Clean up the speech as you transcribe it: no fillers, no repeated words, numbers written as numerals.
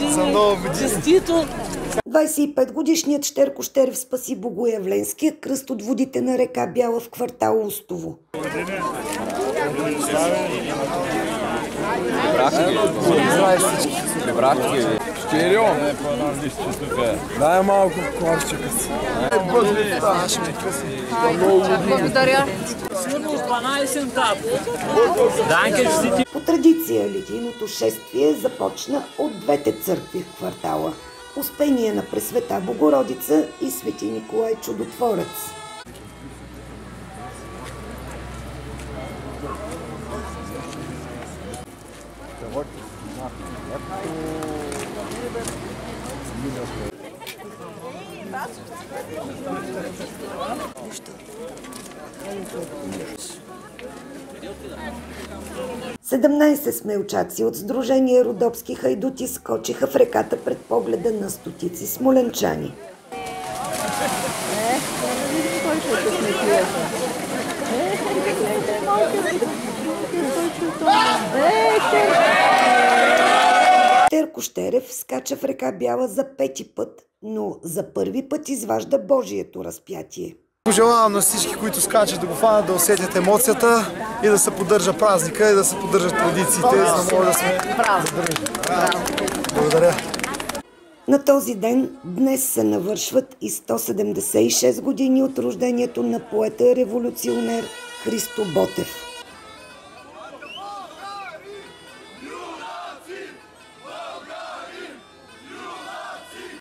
За много години. Честито! 25-годишният Щер Кощерев спаси богоявленския кръст от водите на река Бяла в квартал Устово. Дай малко корчика си. Благодаря. По традиция литийното шествие започна от двете църкви в квартала – Успение на Пресвета Богородица и Свети Николай Чудотворец. Седемнайсет смелчаци от Сдружение Родопски хайдути скочиха в реката пред погледа на стотици смолянчани. Щер Кощерев скача в река Бяла за пети път, но за първи път изважда Божието разпятие. Пожелавам на всички, които скачат, да го фанат, да усетят емоцията и да се поддържа празника и да се поддържат традициите, за да може да сме задържани. Благодаря. На този ден днес се навършват и 176 години от рождението на поета-революционер Христо Ботев.